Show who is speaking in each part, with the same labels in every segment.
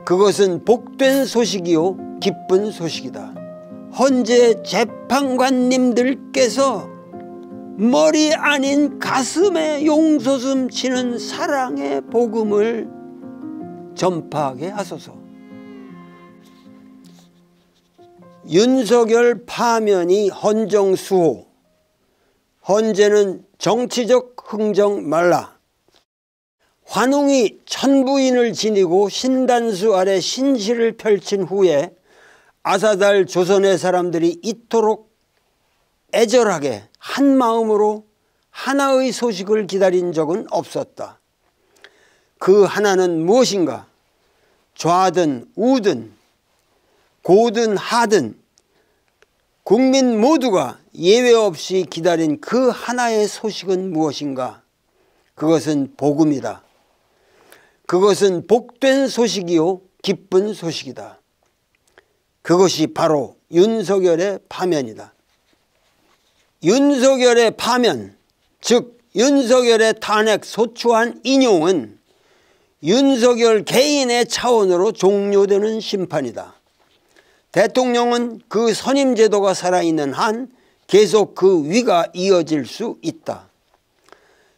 Speaker 1: 그것은 복된 소식이요 기쁜 소식이다. 헌재 재판관님들께서 머리 아닌 가슴에 용솟음 치는 사랑의 복음을 전파하게 하소서. 윤석열 파면이 헌정수호. 헌재는 정치적 흥정 말라. 환웅이 천부인을 지니고 신단수 아래 신시를 펼친 후에 아사달 조선의 사람들이 이토록 애절하게 한 마음으로 하나의 소식을 기다린 적은 없었다. 그 하나는 무엇인가? 좌든 우든 고든 하든 국민 모두가 예외 없이 기다린 그 하나의 소식은 무엇인가? 그것은 복음이다. 그것은 복된 소식이요 기쁜 소식이다. 그것이 바로 윤석열의 파면이다. 윤석열의 파면, 즉 윤석열의 탄핵 소추안 인용은 윤석열 개인의 차원으로 종료되는 심판이다. 대통령은 그 선임 제도가 살아있는 한 계속 그 위가 이어질 수 있다.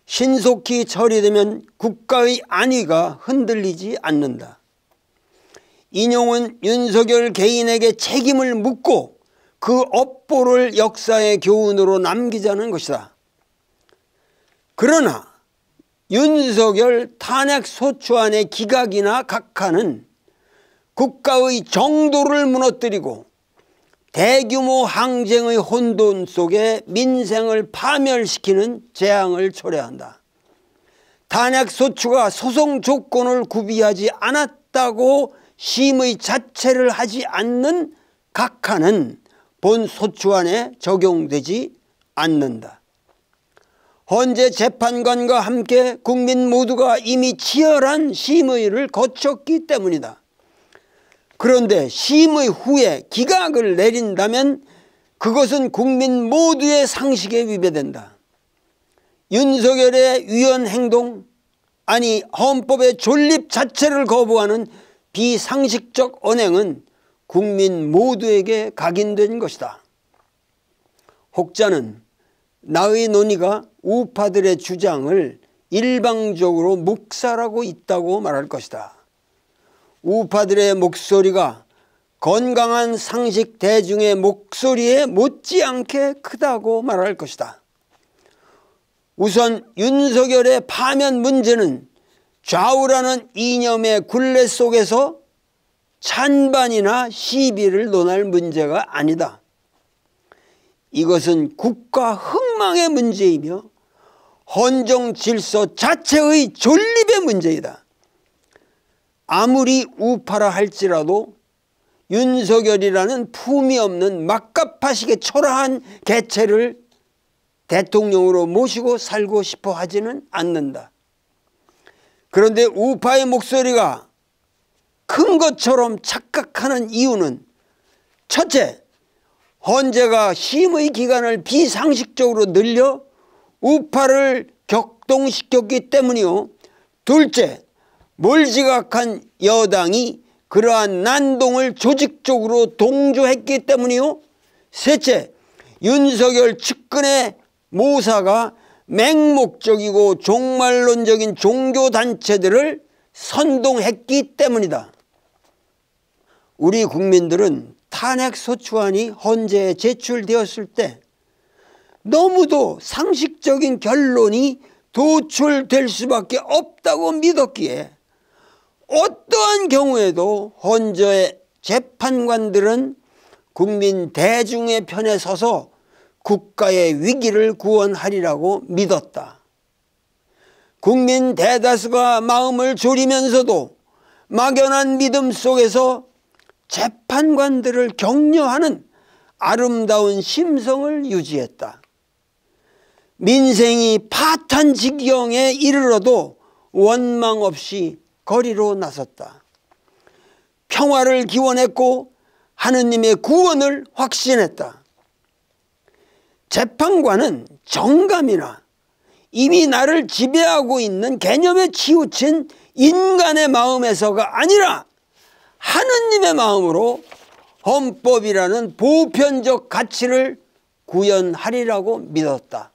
Speaker 1: 신속히 처리되면 국가의 안위가 흔들리지 않는다. 인용은 윤석열 개인에게 책임을 묻고 그 업보를 역사의 교훈으로 남기자는 것이다. 그러나 윤석열 탄핵 소추안의 기각이나 각하는 국가의 정도를 무너뜨리고 대규모 항쟁의 혼돈 속에 민생을 파멸시키는 재앙을 초래한다. 탄핵 소추가 소송 조건을 구비하지 않았다고 심의 자체를 하지 않는 각하는 본 소추안에 적용되지 않는다. 헌재 재판관과 함께 국민 모두가 이미 치열한 심의를 거쳤기 때문이다. 그런데 심의 후에 기각을 내린다면 그것은 국민 모두의 상식에 위배된다. 윤석열의 위헌 행동, 아니 헌법의 존립 자체를 거부하는 비상식적 언행은 국민 모두에게 각인된 것이다. 혹자는 나의 논의가 우파들의 주장을 일방적으로 묵살하고 있다고 말할 것이다. 우파들의 목소리가 건강한 상식 대중의 목소리에 못지않게 크다고 말할 것이다. 우선 윤석열의 파면 문제는 좌우라는 이념의 굴레 속에서 찬반이나 시비를 논할 문제가 아니다. 이것은 국가 흥망의 문제이며 헌정 질서 자체의 존립의 문제이다. 아무리 우파라 할지라도 윤석열이라는 품이 없는 막가파식의 초라한 개체를 대통령으로 모시고 살고 싶어 하지는 않는다. 그런데 우파의 목소리가 큰 것처럼 착각하는 이유는 첫째, 헌재가 심의 기간을 비상식적으로 늘려 우파를 격동시켰기 때문이요. 둘째, 몰지각한 여당이 그러한 난동을 조직적으로 동조했기 때문이요. 셋째, 윤석열 측근의 모사가 맹목적이고 종말론적인 종교단체들을 선동했기 때문이다. 우리 국민들은 탄핵소추안이 헌재에 제출되었을 때 너무도 상식적인 결론이 도출될 수밖에 없다고 믿었기에 어떠한 경우에도 헌재 재판관들은 국민 대중의 편에 서서 국가의 위기를 구원하리라고 믿었다. 국민 대다수가 마음을 졸이면서도 막연한 믿음 속에서 재판관들을 격려하는 아름다운 심성을 유지했다. 민생이 파탄 지경에 이르러도 원망 없이 거리로 나섰다. 평화를 기원했고 하느님의 구원을 확신했다. 재판관은 정감이나 이미 나를 지배하고 있는 개념에 치우친 인간의 마음에서가 아니라 하느님의 마음으로 헌법이라는 보편적 가치를 구현하리라고 믿었다.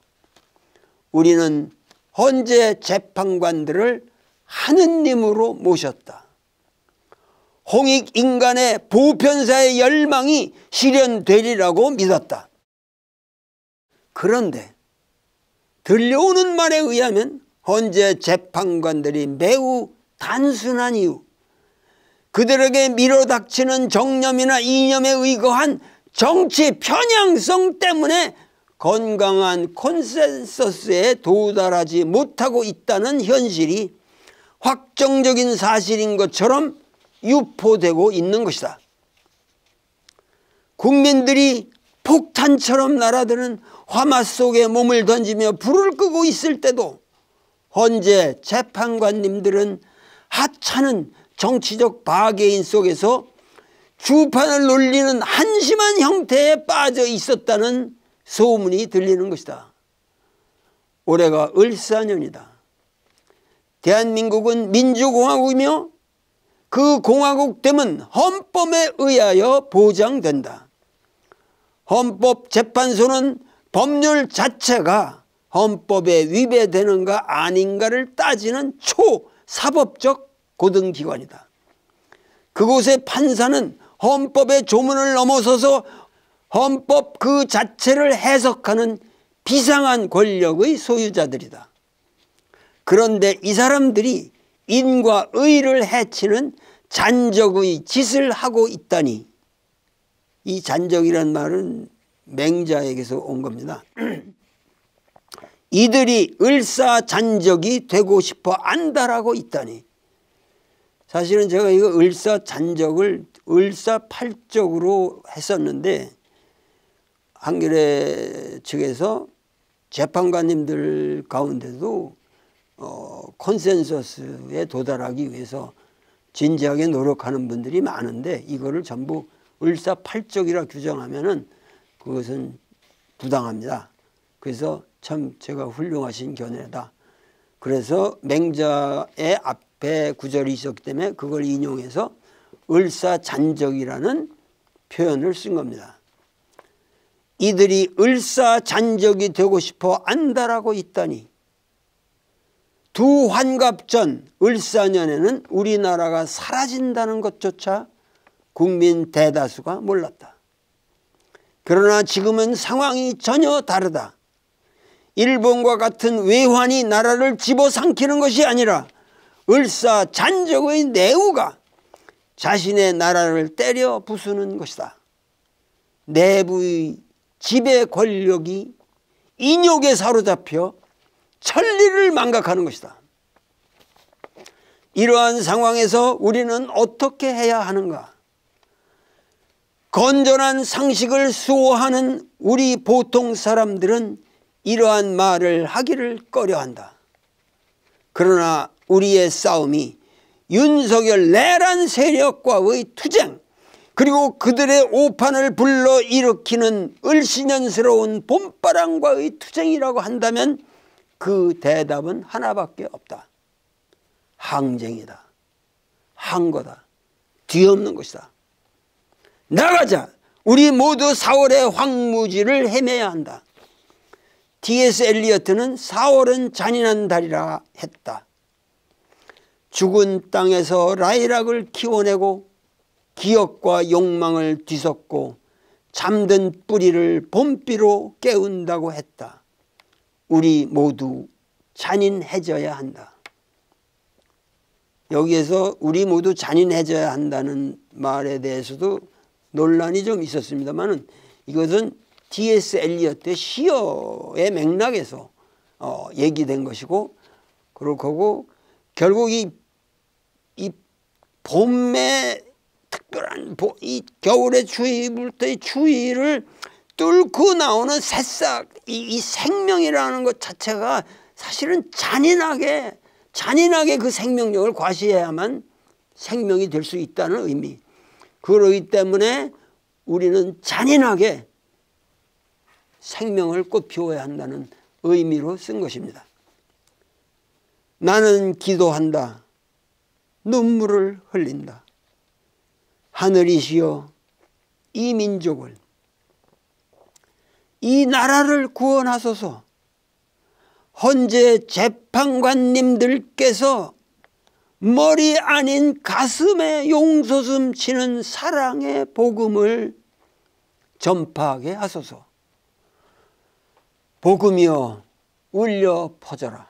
Speaker 1: 우리는 헌재 재판관들을 하느님으로 모셨다. 홍익 인간의 보편사의 열망이 실현되리라고 믿었다. 그런데 들려오는 말에 의하면 헌재 재판관들이 매우 단순한 이유, 그들에게 밀어닥치는 정념이나 이념에 의거한 정치 편향성 때문에 건강한 콘센서스에 도달하지 못하고 있다는 현실이 확정적인 사실인 것처럼 유포되고 있는 것이다. 국민들이 폭탄처럼 날아드는 화마 속에 몸을 던지며 불을 끄고 있을 때도 헌재 재판관님들은 하찮은 정치적 박해인 속에서 주판을 놀리는 한심한 형태에 빠져 있었다는 소문이 들리는 것이다. 올해가 을사년이다. 대한민국은 민주공화국이며 그 공화국됨은 헌법에 의하여 보장된다. 헌법재판소는 법률 자체가 헌법에 위배되는가 아닌가를 따지는 초사법적 고등기관이다. 그곳의 판사는 헌법의 조문을 넘어서서 헌법 그 자체를 해석하는 비상한 권력의 소유자들이다. 그런데 이 사람들이 인과 의를 해치는 잔적의 짓을 하고 있다니, 이 잔적이란 말은 맹자에게서 온 겁니다. 이들이 을사잔적이 되고 싶어 안달하고 있다니. 사실은 제가 이거 을사잔적을 을사팔적으로 했었는데 한겨레 측에서 재판관님들 가운데도 컨센서스에 도달하기 위해서 진지하게 노력하는 분들이 많은데 이거를 전부 을사팔적이라 규정하면은 그것은 부당합니다. 그래서 참 제가 훌륭하신 견해다. 그래서 맹자의 앞에 구절이 있었기 때문에 그걸 인용해서 을사잔적이라는 표현을 쓴 겁니다. 이들이 을사잔적이 되고 싶어 안달하고 있다니. 두 환갑 전 을사년에는 우리나라가 사라진다는 것조차 국민 대다수가 몰랐다. 그러나 지금은 상황이 전혀 다르다. 일본과 같은 외환이 나라를 집어삼키는 것이 아니라 을사잔적의 내우가 자신의 나라를 때려 부수는 것이다. 내부의 지배 권력이 인욕에 사로잡혀 천리를 망각하는 것이다. 이러한 상황에서 우리는 어떻게 해야 하는가? 건전한 상식을 수호하는 우리 보통 사람들은 이러한 말을 하기를 꺼려한다. 그러나 우리의 싸움이 윤석열 내란 세력과의 투쟁, 그리고 그들의 오판을 불러일으키는 을씨년스러운 봄바람과의 투쟁이라고 한다면 그 대답은 하나밖에 없다. 항쟁이다. 항거다. 뒤엎는 것이다. 나가자. 우리 모두 4월의 황무지를 헤매야 한다. T.S. 엘리어트는 4월은 잔인한 달이라 했다. 죽은 땅에서 라이락을 키워내고 기억과 욕망을 뒤섞고 잠든 뿌리를 봄비로 깨운다고 했다. 우리 모두 잔인해져야 한다. 여기에서 우리 모두 잔인해져야 한다는 말에 대해서도 논란이 좀 있었습니다만 이것은 T.S. 엘리어트의 시어의 맥락에서 얘기된 것이고, 그렇고 결국 이 봄의 특별한 이 겨울의 추위부터의 추위를 뚫고 나오는 새싹, 이 생명이라는 것 자체가 사실은 잔인하게 그 생명력을 과시해야만 생명이 될 수 있다는 의미. 그러기 때문에 우리는 잔인하게 생명을 꽃피워야 한다는 의미로 쓴 것입니다. 나는 기도한다. 눈물을 흘린다. 하늘이시여 이 민족을, 이 나라를 구원하소서. 헌재 재판관님들께서 머리 아닌 가슴에 용솟음 치는 사랑의 복음을 전파하게 하소서. 복음이여 울려 퍼져라.